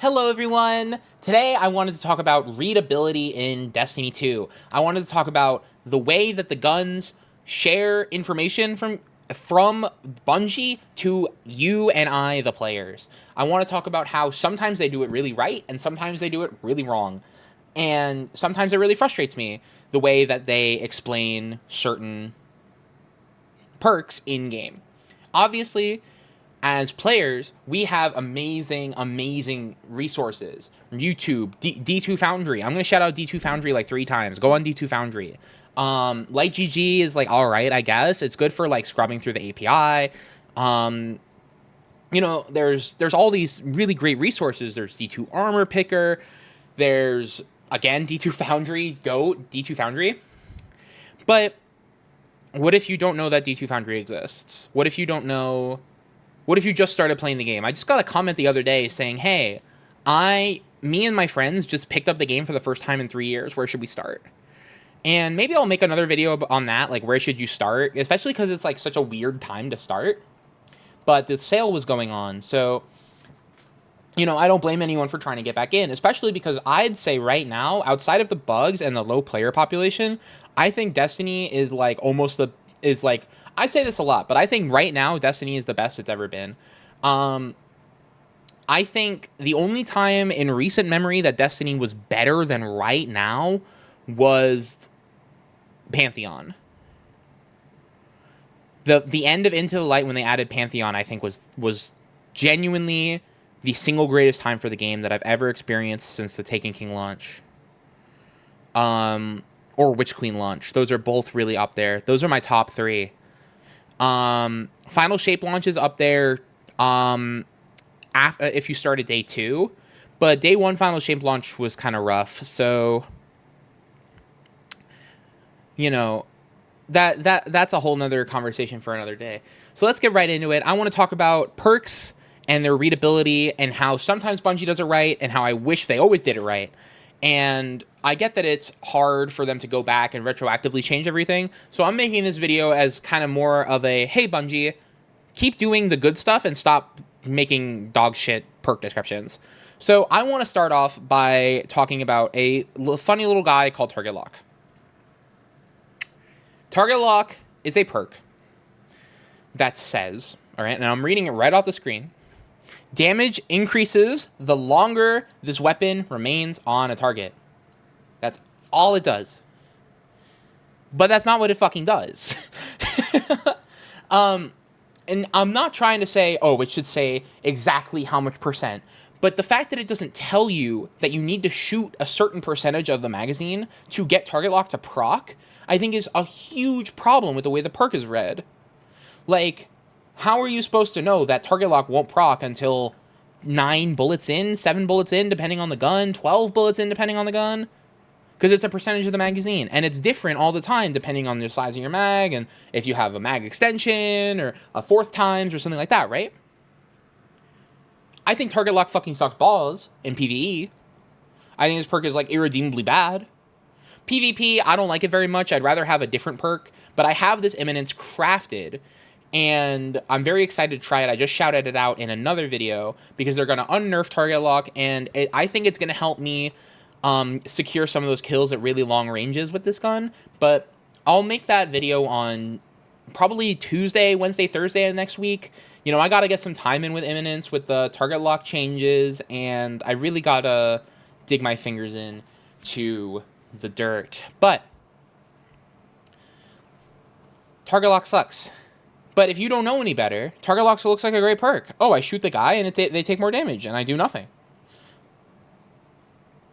Hello everyone! Today I wanted to talk about readability in Destiny 2. I wanted to talk about the way that the guns share information from Bungie to you and I, the players. I want to talk about how sometimes they do it really right and sometimes they do it really wrong. And sometimes it really frustrates me, the way that they explain certain perks in-game. Obviously, as players, we have amazing resources. YouTube, D2 Foundry. I'm going to shout out D2 Foundry like 3 times. Go on D2 Foundry. Light GG is like alright, I guess. It's good for like scrubbing through the API. You know, there's all these really great resources. There's D2 Armor Picker. There's, again, D2 Foundry. Go D2 Foundry. But what if you don't know that D2 Foundry exists? What if you don't know... What if you just started playing the game? I just got a comment the other day saying, hey, me and my friends just picked up the game for the first time in 3 years. Where should we start? And maybe I'll make another video on that, like where should you start? Especially because it's like such a weird time to start. But the sale was going on, so, you know, I don't blame anyone for trying to get back in, especially because I'd say right now, outside of the bugs and the low player population, I think Destiny is like I say this a lot, but I think right now Destiny is the best it's ever been. I think the only time in recent memory that Destiny was better than right now was Pantheon. The end of Into the Light when they added Pantheon, I think was genuinely the single greatest time for the game that I've ever experienced since the Taken King launch. Or Witch Queen launch. Those are both really up there. Those are my top 3. Final Shape launch is up there if you started day 2, but day 1 Final Shape launch was kind of rough, so, you know, that's a whole nother conversation for another day. So let's get right into it. I want to talk about perks and their readability and how sometimes Bungie does it right and how I wish they always did it right. And I get that it's hard for them to go back and retroactively change everything. So I'm making this video as kind of more of a, hey, Bungie, keep doing the good stuff and stop making dog shit perk descriptions. So I want to start off by talking about a funny little guy called Target Lock. Target Lock is a perk that says, all right, and I'm reading it right off the screen, damage increases the longer this weapon remains on a target. That's all it does. But that's not what it fucking does. And I'm not trying to say, oh, it should say exactly how much percent. But the fact that it doesn't tell you that you need to shoot a certain percentage of the magazine to get Target Lock to proc, I think is a huge problem with the way the perk is read. Like, how are you supposed to know that Target Lock won't proc until 9 bullets in, 7 bullets in, depending on the gun, 12 bullets in, depending on the gun? Because it's a percentage of the magazine, and it's different all the time, depending on the size of your mag, and if you have a mag extension, or a 4th times, or something like that, right? I think Target Lock fucking sucks balls in PvE. I think this perk is, like, irredeemably bad. PvP, I don't like it very much. I'd rather have a different perk, but I have this Imminence crafted, and I'm very excited to try it. I just shouted it out in another video because they're going to unnerf Target Lock, and I think it's going to help me secure some of those kills at really long ranges with this gun. But I'll make that video on probably Tuesday, Wednesday, Thursday of next week. You know, I got to get some time in with Imminence with the Target Lock changes, and I really got to dig my fingers in to the dirt. But Target Lock sucks. But if you don't know any better, Target Lock looks like a great perk. Oh, I shoot the guy and they take more damage and I do nothing.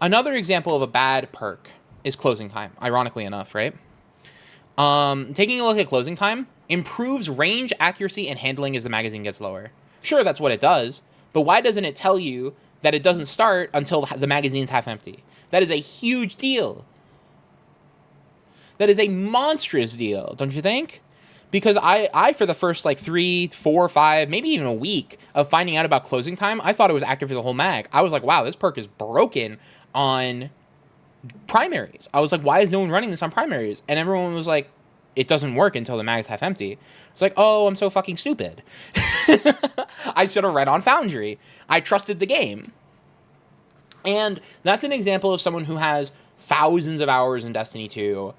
Another example of a bad perk is Closing Time, ironically enough, right? Taking a look at Closing Time, improves range, accuracy, and handling as the magazine gets lower. Sure, that's what it does, but why doesn't it tell you that it doesn't start until the magazine's half empty? That is a huge deal. That is a monstrous deal, don't you think? Because I for the first like 3, 4, 5, maybe even a week of finding out about Closing Time, I thought it was active for the whole mag. I was like, wow, this perk is broken on primaries. I was like, why is no one running this on primaries? And everyone was like, it doesn't work until the mag's half empty. It's like, oh, I'm so fucking stupid. I should have read on Foundry. I trusted the game. And that's an example of someone who has thousands of hours in Destiny 2.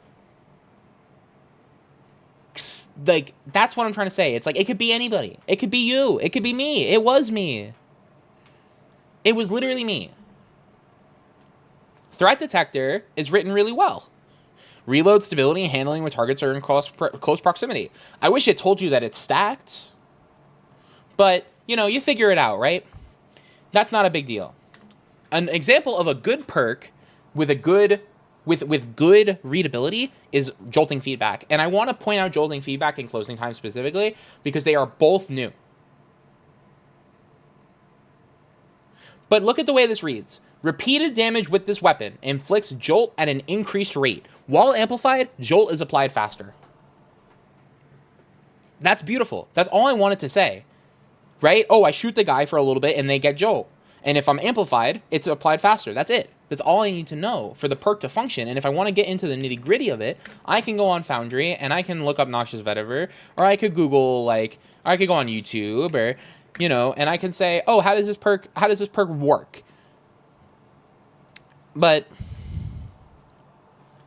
Like, that's what I'm trying to say. It's like, it could be anybody. It could be you. It could be me. It was me. It was literally me. Threat Detector is written really well. Reload stability and handling when targets are in close proximity. I wish it told you that it's stacked. But, you know, you figure it out, right? That's not a big deal. An example of a good perk with a good with good readability is jolting feedback. And I want to point out jolting feedback and closing time specifically because they are both new. But look at the way this reads. Repeated damage with this weapon inflicts jolt at an increased rate. While amplified, jolt is applied faster. That's beautiful. That's all I wanted to say. Right? Oh, I shoot the guy for a little bit and they get jolt. And if I'm amplified, it's applied faster. That's it. That's all I need to know for the perk to function. And if I want to get into the nitty gritty of it, I can go on Foundry and I can look up Noxious Vetiver, or I could Google, like, or I could go on YouTube, or, you know, and I can say, oh, how does this perk work? But,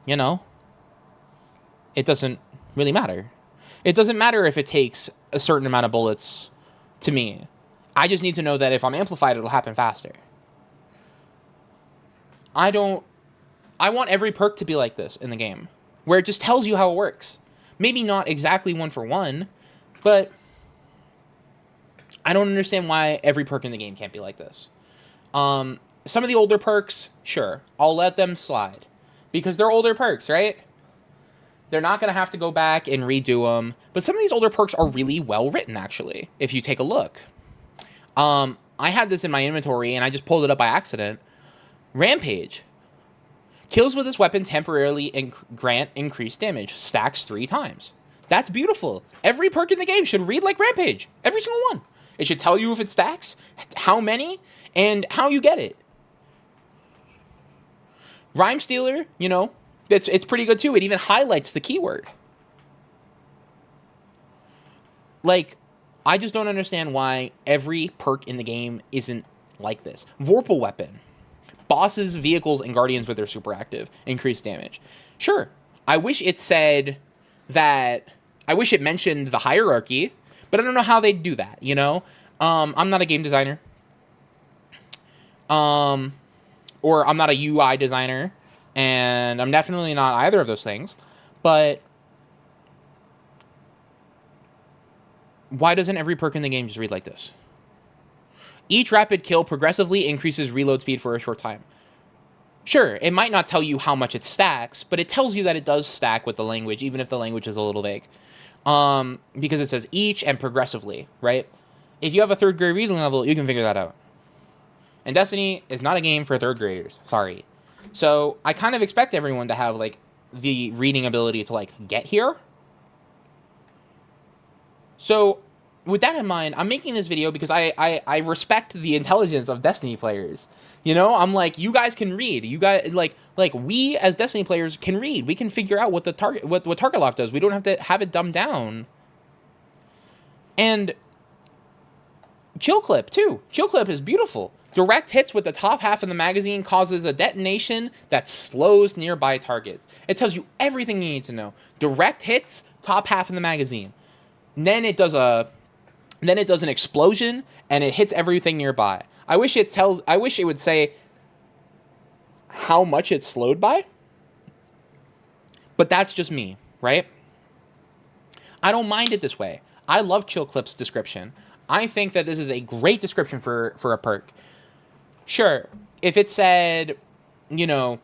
you know, it doesn't really matter. It doesn't matter if it takes a certain amount of bullets to me. I just need to know that if I'm amplified, it'll happen faster. I want every perk to be like this in the game, where it just tells you how it works. Maybe not exactly one for one, but I don't understand why every perk in the game can't be like this. Some of the older perks, sure, I'll let them slide because they're older perks, right? They're not going to have to go back and redo them. But some of these older perks are really well written, actually, if you take a look. I had this in my inventory, and I just pulled it up by accident. Rampage. Kills with this weapon temporarily grant increased damage. Stacks 3 times. That's beautiful. Every perk in the game should read like Rampage. Every single one. It should tell you if it stacks, how many, and how you get it. Rhyme Stealer, you know, it's pretty good too. It even highlights the keyword. Like, I just don't understand why every perk in the game isn't like this. Vorpal Weapon. Bosses, vehicles, and guardians with their super active. Increased damage. Sure. I wish it said that... I wish it mentioned the hierarchy, but I don't know how they'd do that, you know? I'm not a game designer. Or I'm not a UI designer. And I'm definitely not either of those things. But... why doesn't every perk in the game just read like this? Each rapid kill progressively increases reload speed for a short time. Sure, it might not tell you how much it stacks, but it tells you that it does stack with the language, even if the language is a little vague. Because it says each and progressively, right? If you have a 3rd grade reading level, you can figure that out. And Destiny is not a game for 3rd graders. Sorry. So I kind of expect everyone to have, like, the reading ability to, like, get here. So, with that in mind, I'm making this video because I respect the intelligence of Destiny players. You know, I'm like, you guys can read. You guys, like we as Destiny players can read. We can figure out what the target lock does. We don't have to have it dumbed down. And Chill Clip too. Chill Clip is beautiful. Direct hits with the top half of the magazine causes a detonation that slows nearby targets. It tells you everything you need to know. Direct hits, top half of the magazine. Then it does an explosion and it hits everything nearby. I wish it would say how much it's slowed by. But that's just me, right? I don't mind it this way. I love Chill Clip's description. I think that this is a great description for a perk. Sure, if it said, you know,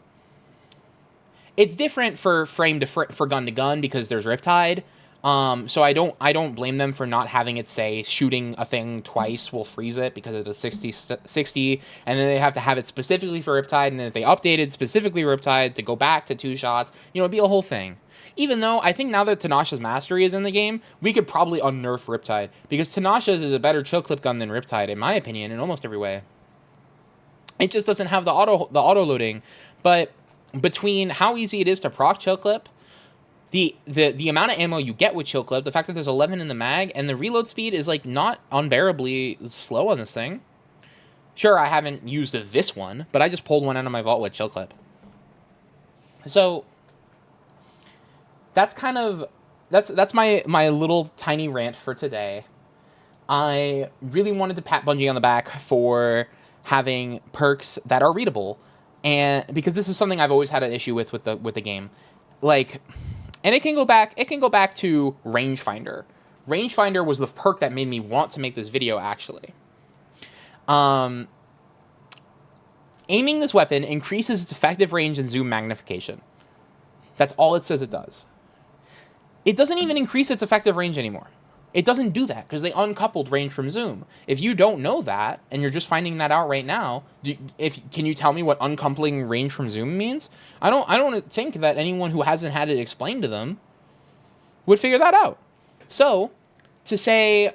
it's different for for gun to gun because there's Riptide. So I don't blame them for not having it say shooting a thing twice will freeze it because it is 60, and then they have to have it specifically for Riptide, and then if they updated specifically Riptide to go back to 2 shots, you know, it'd be a whole thing. Even though I think now that Tanasha's Mastery is in the game, we could probably unnerf Riptide, because Tanasha's is a better Chill Clip gun than Riptide, in my opinion, in almost every way. It just doesn't have the auto loading, but between how easy it is to proc Chill Clip, the amount of ammo you get with Chill Clip, the fact that there's 11 in the mag, and the reload speed is, like, not unbearably slow on this thing. Sure, I haven't used this one, but I just pulled one out of my vault with chill clip. So that's kind of that's my little tiny rant for today. I really wanted to pat Bungie on the back for having perks that are readable, and because this is something I've always had an issue with the game, like, and it can go back to Rangefinder. Rangefinder was the perk that made me want to make this video, actually. Aiming this weapon increases its effective range and zoom magnification. That's all it says it does. It doesn't even increase its effective range anymore. It doesn't do that because they uncoupled range from zoom. If you don't know that and you're just finding that out right now, can you tell me what uncoupling range from zoom means? I don't think that anyone who hasn't had it explained to them would figure that out. So to say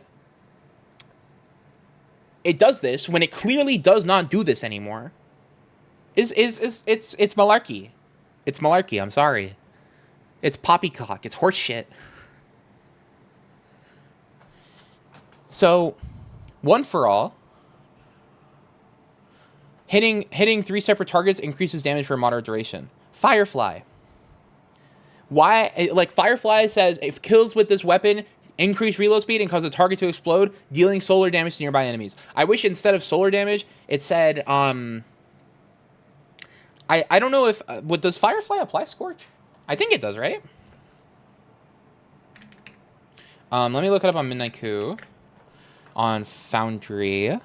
it does this when it clearly does not do this anymore it's malarkey. It's malarkey. I'm sorry. It's poppycock. It's horse shit. So, one for all, hitting 3 separate targets increases damage for a moderate duration. Firefly. Why? Like, Firefly says, if kills with this weapon increase reload speed and cause the target to explode, dealing solar damage to nearby enemies. I wish instead of solar damage, it said, I don't know if, does Firefly apply Scorch? I think it does, right? Let me look it up on Midnight Coup. On Foundry.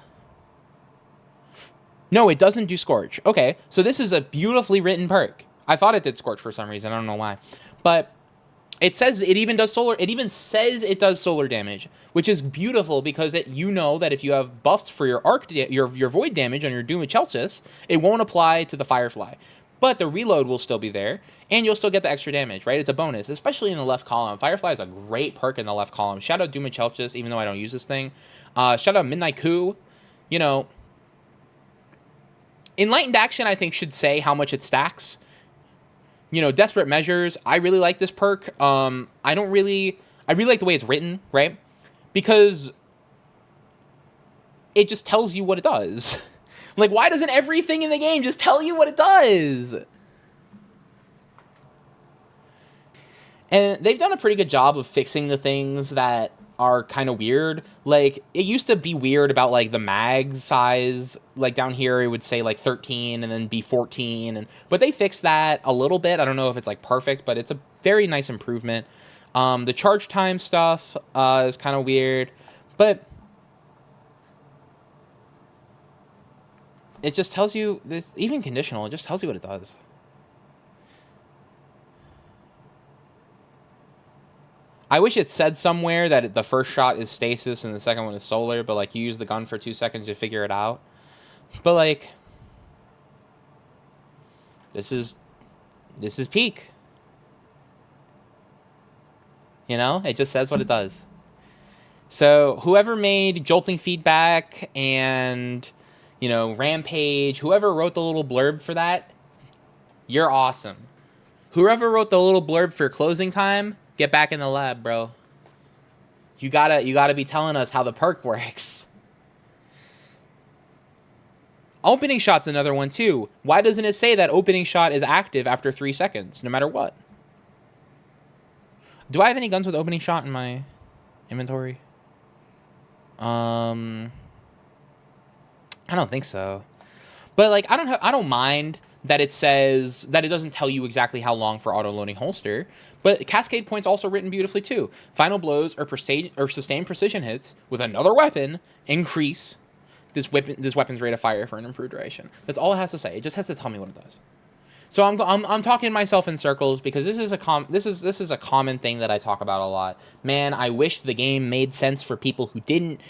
No, it doesn't do Scorch. Okay, so this is a beautifully written perk. I thought it did Scorch for some reason. I don't know why. But it says it even does solar. It even says it does solar damage, which is beautiful because you know that if you have buffs for your arc, your void damage on your Doom of Chelchis, it won't apply to the Firefly. But the reload will still be there, and you'll still get the extra damage, right? It's a bonus, especially in the left column. Firefly is a great perk in the left column. Shout out Doom of Chelchis, even though I don't use this thing. Shout out Midnight Coup. You know, Enlightened Action, I think, should say how much it stacks. You know, Desperate Measures, I really like this perk. I really like the way it's written, right? Because it just tells you what it does. Like, why doesn't everything in the game just tell you what it does? And they've done a pretty good job of fixing the things that are kind of weird. Like, it used to be weird about, like, the mag size. Like, down here, it would say, like, 13 and then be 14. But they fixed that a little bit. I don't know if it's, like, perfect, but it's a very nice improvement. The charge time stuff is kind of weird. But it just tells you, this, even conditional, it just tells you what it does. I wish it said somewhere that the first shot is stasis and the second one is solar, but, like, you use the gun for 2 seconds to figure it out. But, like, this is peak. You know? It just says what it does. So, whoever made Jolting Feedback and, you know, Rampage, whoever wrote the little blurb for that, you're awesome. Whoever wrote the little blurb for Closing Time, get back in the lab, bro. You gotta be telling us how the perk works. Opening shot's another one too. Why doesn't it say that opening shot is active after 3 seconds, no matter what? Do I have any guns with opening shot in my inventory? I don't think so. But, like, I don't mind that it says that it doesn't tell you exactly how long for auto-loading holster, but Cascade Point's also written beautifully too. Final blows or sustained precision hits with another weapon increase this weapon's rate of fire for an improved duration. That's all it has to say. It just has to tell me what it does. So I'm talking myself in circles because this is a common thing that I talk about a lot. Man, I wish the game made sense for people who didn't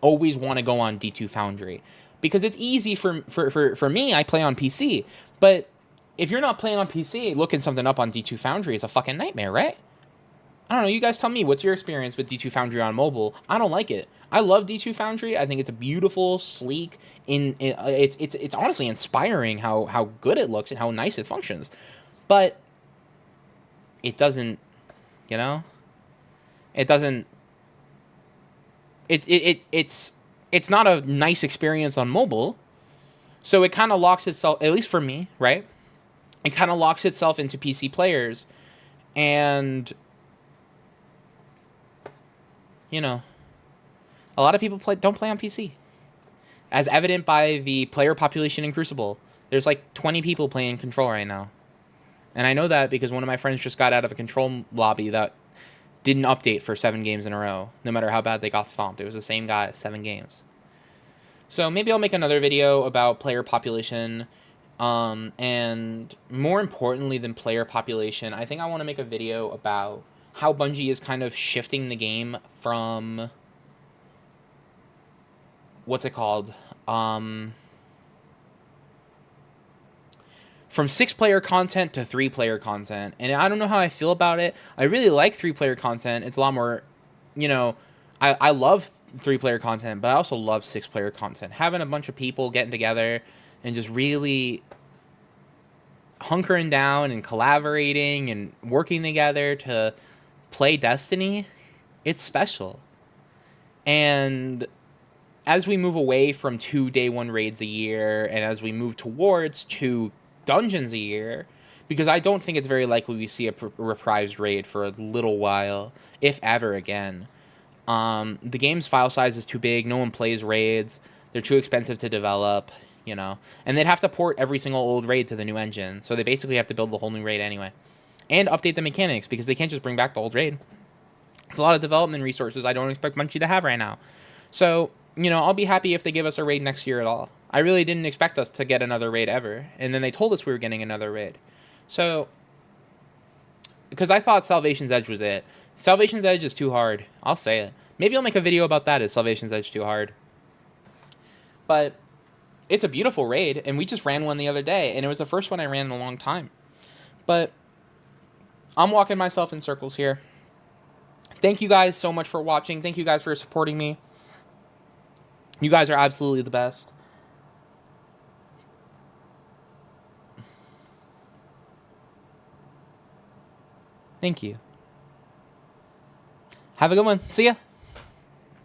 always want to go on D2 Foundry. Because it's easy for me, I play on PC. But if you're not playing on PC, looking something up on D2 Foundry is a fucking nightmare, right? I don't know, you guys tell me, what's your experience with D2 Foundry on mobile? I don't like it. I love D2 Foundry. I think it's a beautiful, sleek, it's honestly inspiring how good it looks and how nice it functions. But it doesn't, you know? It doesn't, it's not a nice experience on mobile, So it kind of locks itself, at least for me, right? It kind of locks itself into PC players. And, you know, a lot of people don't play on PC. As evident by the player population in Crucible. There's like 20 people playing Control right now. And I know that because one of my friends just got out of a Control lobby that didn't update for 7 games in a row, no matter how bad they got stomped. It was the same guy, 7 games. So maybe I'll make another video about player population. And more importantly than player population, I think I want to make a video about how Bungie is kind of shifting the game from... what's it called? From 6-player content to 3-player content. And I don't know how I feel about it. I really like 3-player content. It's a lot more, you know, I love 3-player content, but I also love 6-player content. Having a bunch of people getting together and just really hunkering down and collaborating and working together to play Destiny, it's special. And as we move away from 2 day 1 raids a year, and as we move towards 2 dungeons a year, because I don't think it's very likely we see a reprised raid for a little while, if ever again. The game's file size is too big, no one plays raids, they're too expensive to develop, you know, and they'd have to port every single old raid to the new engine, so they basically have to build the whole new raid anyway. And update the mechanics, because they can't just bring back the old raid. It's a lot of development resources I don't expect Bungie to have right now. So, you know, I'll be happy if they give us a raid next year at all. I really didn't expect us to get another raid ever. And then they told us we were getting another raid. So, because I thought Salvation's Edge was it. Salvation's Edge is too hard. I'll say it. Maybe I'll make a video about that. Is Salvation's Edge too hard? But it's a beautiful raid. And we just ran one the other day. And it was the first one I ran in a long time. But I'm walking myself in circles here. Thank you guys so much for watching. Thank you guys for supporting me. You guys are absolutely the best. Thank you. Have a good one. See ya.